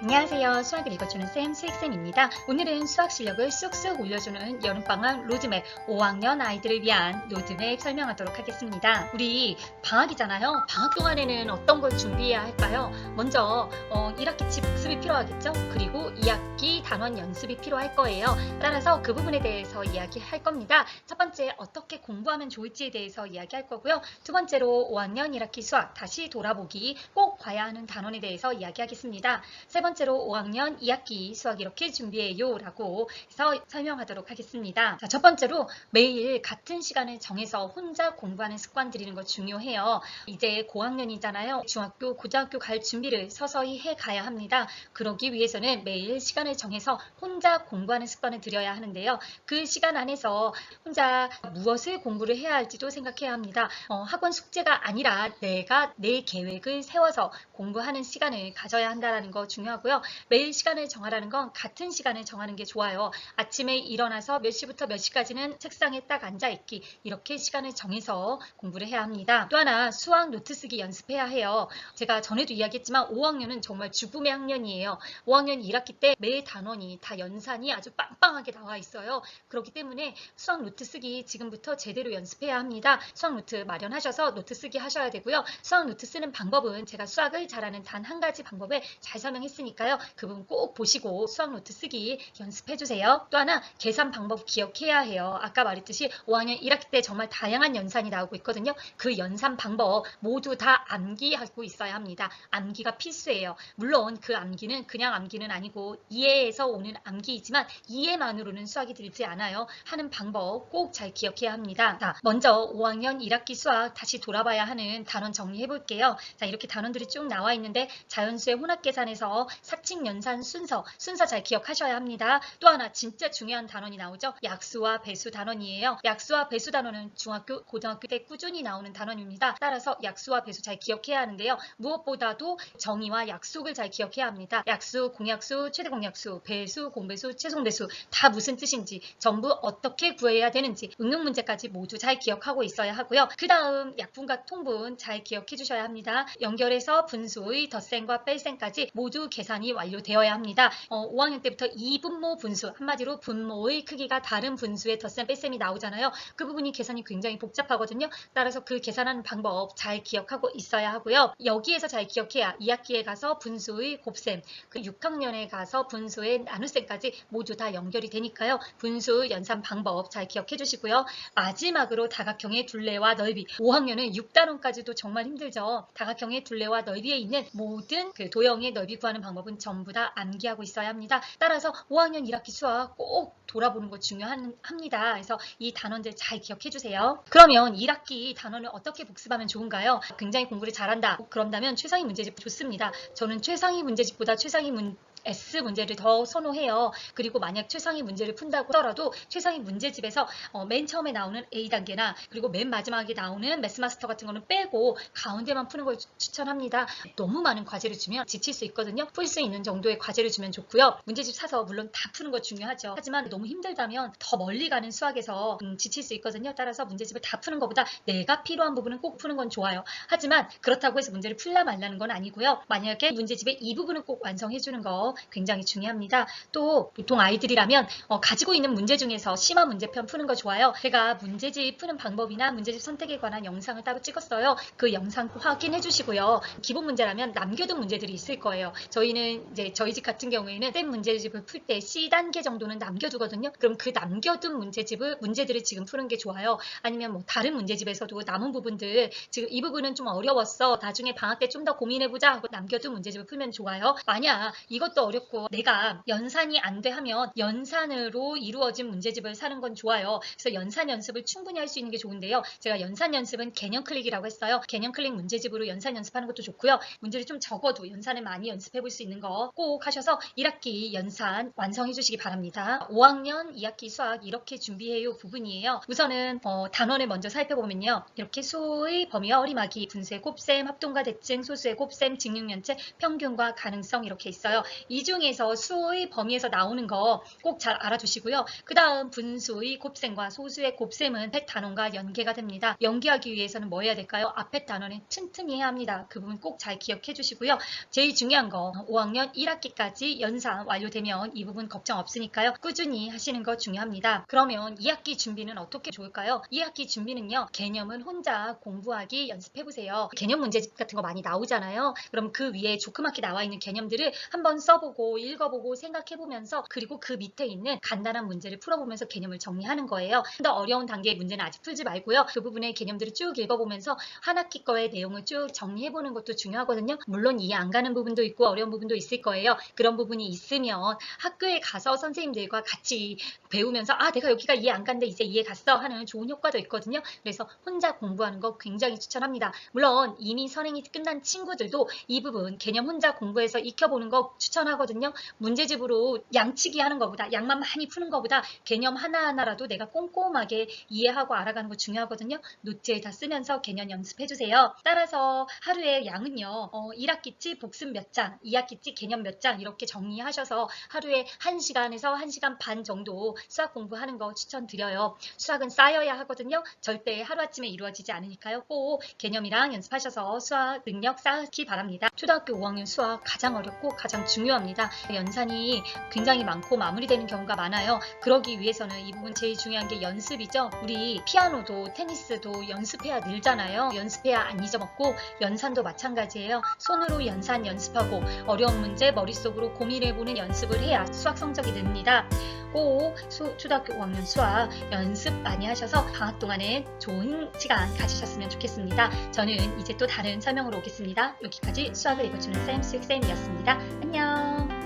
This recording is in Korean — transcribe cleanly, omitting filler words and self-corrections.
안녕하세요. 수학을 읽어주는 쌤 수익쌤입니다. 오늘은 수학 실력을 쑥쑥 올려주는 여름방학 로드맵 5학년 아이들을 위한 로드맵 설명하도록 하겠습니다. 우리 방학이잖아요. 방학 동안에는 어떤 걸 준비해야 할까요? 먼저 1학기치 복습이 필요하겠죠? 그리고 2학기 단원 연습이 필요할 거예요. 따라서 그 부분에 대해서 이야기할 겁니다. 첫 번째 어떻게 공부하면 좋을지에 대해서 이야기할 거고요. 두 번째로 5학년 1학기 수학 다시 돌아보기 꼭 봐야 하는 단원에 대해서 이야기하겠습니다. 세 번째로 5학년 2학기 수학 이렇게 준비해요 라고 해서 설명하도록 하겠습니다. 자, 첫 번째로 매일 같은 시간을 정해서 혼자 공부하는 습관 들이는 거 중요해요. 이제 고학년이잖아요. 중학교, 고등학교 갈 준비를 서서히 해 가야 합니다. 그러기 위해서는 매일 시간을 정해서 혼자 공부하는 습관을 들여야 하는데요. 그 시간 안에서 혼자 무엇을 공부를 해야 할지도 생각해야 합니다. 학원 숙제가 아니라 내가 내 계획을 세워서 공부하는 시간을 가져야 한다는 거 중요하고요. 매일 시간을 정하라는 건 같은 시간을 정하는 게 좋아요. 아침에 일어나서 몇 시부터 몇 시까지는 책상에 딱 앉아있기, 이렇게 시간을 정해서 공부를 해야 합니다. 또 하나 수학 노트 쓰기 연습해야 해요. 제가 전에도 이야기했지만 5학년은 정말 죽음의 학년이에요. 5학년 1학기 때 매 단원이 다 연산이 아주 빵빵하게 나와 있어요. 그렇기 때문에 수학 노트 쓰기 지금부터 제대로 연습해야 합니다. 수학 노트 마련하셔서 노트 쓰기 하셔야 되고요. 수학 노트 쓰는 방법은 제가 수학을 잘하는 단 한 가지 방법을 잘 설명했으니까요. 그 부분 꼭 보시고 수학 노트 쓰기 연습해주세요. 또 하나 계산 방법 기억해야 해요. 아까 말했듯이 5학년 1학기 때 정말 다양한 연산이 나오고 있거든요. 그 연산 방법 모두 다 암기하고 있어야 합니다. 암기가 필수예요. 물론 그 암기는 그냥 암기는 아니고 이해에서 오는 암기이지만 이해만으로는 수학이 들지 않아요. 하는 방법 꼭 잘 기억해야 합니다. 자, 먼저 5학년 1학기 수학 다시 돌아봐야 하는 단원 정리해 볼게요. 자, 이렇게 단원들이 쭉 나와 있는데 자연수의 혼합계산에서 사칙 연산 순서 잘 기억하셔야 합니다. 또 하나 진짜 중요한 단원이 나오죠. 약수와 배수 단원이에요. 약수와 배수 단원은 중학교, 고등학교 때 꾸준히 나오는 단원입니다. 따라서 약수와 배수 잘 기억해야 하는데요. 무엇보다도 정의와 약속을 잘 기억해야 합니다. 약수, 공약수, 최대 공약수, 배수, 공배수, 최종배수 다 무슨 뜻인지, 전부 어떻게 구해야 되는지, 응용 문제까지 모두 잘 기억하고 있어야 하고요. 그 다음 약분과 통분 잘 기억해 주셔야 합니다. 연결해서 분수의 덧셈과 뺄셈까지 모두 계산이 완료되어야 합니다. 5학년 때부터 이분모 분수, 한마디로 분모의 크기가 다른 분수의 덧셈 뺄셈이 나오잖아요. 그 부분이 계산이 굉장히 복잡하거든요. 따라서 그 계산하는 방법 잘 기억하고 있어야 하고요. 여기에서 잘 기억해야 2학기에 가서 분수의 곱셈, 그 6학년에 가서 분수의 나눗셈까지 모두 다 연결이 되니까요. 분수 연산 방법 잘 기억해 주시고요. 마지막으로 다각형의 둘레와 넓이, 5학년은 6단원까지도 정말 힘들죠. 다각형의 둘레와 넓이에 있는 모든 그 도형의 넓이 구하는 방법은 전부 다 암기하고 있어야 합니다. 따라서 5학년 1학기 수학 꼭 돌아보는 거 중요합니다. 그래서 이 단원들 잘 기억해 주세요. 그러면 1학기 단원을 어떻게 복습하면 좋은가요? 굉장히 공부를 잘한다. 그런다면 최상위 문제집 좋습니다. 저는 최상위 문제집보다 S 문제를 더 선호해요. 그리고 만약 최상위 문제를 푼다고 하더라도 최상위 문제집에서 맨 처음에 나오는 A단계나 그리고 맨 마지막에 나오는 매스마스터 같은 거는 빼고 가운데만 푸는 걸 추천합니다. 너무 많은 과제를 주면 지칠 수 있거든요. 풀 수 있는 정도의 과제를 주면 좋고요. 문제집 사서 물론 다 푸는 거 중요하죠. 하지만 너무 힘들다면 더 멀리 가는 수학에서 지칠 수 있거든요. 따라서 문제집을 다 푸는 것보다 내가 필요한 부분은 꼭 푸는 건 좋아요. 하지만 그렇다고 해서 문제를 풀라 말라는 건 아니고요. 만약에 문제집의 이 부분은 꼭 완성해 주는 거 굉장히 중요합니다. 또 보통 아이들이라면 가지고 있는 문제 중에서 심화 문제편 푸는 거 좋아요. 제가 문제집 푸는 방법이나 문제집 선택에 관한 영상을 따로 찍었어요. 그 영상 확인해 주시고요. 기본 문제라면 남겨둔 문제들이 있을 거예요. 저희는 이제 저희 집 같은 경우에는 쌤 문제집을 풀 때 C단계 정도는 남겨두거든요. 그럼 그 남겨둔 문제들을 지금 푸는 게 좋아요. 아니면 뭐 다른 문제집에서도 남은 부분들, 지금 이 부분은 좀 어려웠어. 나중에 방학 때 좀 더 고민해보자 하고 남겨둔 문제집을 풀면 좋아요. 만약 이것도 어렵고 내가 연산이 안 돼 하면 연산으로 이루어진 문제집을 사는 건 좋아요. 그래서 연산 연습을 충분히 할 수 있는 게 좋은데요. 제가 연산 연습은 개념 클릭이라고 했어요. 개념 클릭 문제집으로 연산 연습하는 것도 좋고요. 문제를 좀 적어도 연산을 많이 연습해 볼 수 있는 거 꼭 하셔서 1학기 연산 완성해 주시기 바랍니다. 5학년 2학기 수학 이렇게 준비해요 부분이에요. 우선은 단원을 먼저 살펴보면요. 이렇게 수의 범위와 어림하기, 분수의 곱셈, 합동과 대칭, 소수의 곱셈, 직육면체, 평균과 가능성 이렇게 있어요. 이 중에서 수의 범위에서 나오는 거 꼭 잘 알아두시고요. 그 다음 분수의 곱셈과 소수의 곱셈은 앞에 단원과 연계가 됩니다. 연계하기 위해서는 뭐 해야 될까요? 앞에 단원은 튼튼히 해야 합니다. 그 부분 꼭 잘 기억해 주시고요. 제일 중요한 거 5학년 1학기까지 연산 완료되면 이 부분 걱정 없으니까요. 꾸준히 하시는 거 중요합니다. 그러면 2학기 준비는 어떻게 좋을까요? 2학기 준비는요. 개념은 혼자 공부하기 연습해보세요. 개념 문제집 같은 거 많이 나오잖아요. 그럼 그 위에 조그맣게 나와 있는 개념들을 한번 써보고 읽어보고 생각해보면서 그리고 그 밑에 있는 간단한 문제를 풀어보면서 개념을 정리하는 거예요. 더 어려운 단계의 문제는 아직 풀지 말고요. 그 부분의 개념들을 쭉 읽어보면서 한 학기 거의 내용을 쭉 정리해보는 것도 중요하거든요. 물론 이해 안 가는 부분도 있고 어려운 부분도 있을 거예요. 그런 부분이 있으면 학교에 가서 선생님들과 같이 배우면서 내가 여기가 이해 안 갔는데 이제 이해 갔어 하는 좋은 효과도 있거든요. 그래서 혼자 공부하는 거 굉장히 추천합니다. 물론 이미 선행이 끝난 친구들도 이 부분 개념 혼자 공부해서 익혀보는 거 추천하거든요. 문제집으로 양치기 하는 것보다 양만 많이 푸는 것보다 개념 하나하나라도 내가 꼼꼼하게 이해하고 알아가는 거 중요하거든요. 노트에 다 쓰면서 개념 연습해주세요. 따라서 하루에 양은요 1학기치 복습 몇 장, 2학기치 개념 몇 장 이렇게 정리하셔서 하루에 1시간에서 1시간 반 정도 수학 공부하는 거 추천드려요. 수학은 쌓여야 하거든요. 절대 하루아침에 이루어지지 않으니까요. 꼭 개념이랑 연습하셔서 수학 능력 쌓기 바랍니다. 초등학교 5학년 수학 가장 어렵고 가장 중요합니다. 연산이 굉장히 많고 마무리되는 경우가 많아요. 그러기 위해서는 이 부분 제일 중요한 게 연습이죠. 우리 피아노도 테니스도 연습해야 늘잖아요. 연습해야 안 잊어먹고 연산도 마찬가지예요. 손으로 연산 연습하고 어려운 문제 머릿속으로 고민해보는 연습을 해야 수학 성적이 늡니다. 꼭 초등학교 5학년 수학 연습 많이 하셔서 방학 동안에 좋은 시간 가지셨으면 좋겠습니다. 저는 이제 또 다른 설명으로 오겠습니다. 여기까지 수학을 읽어주는 쌤 수익쌤이었습니다. 안녕.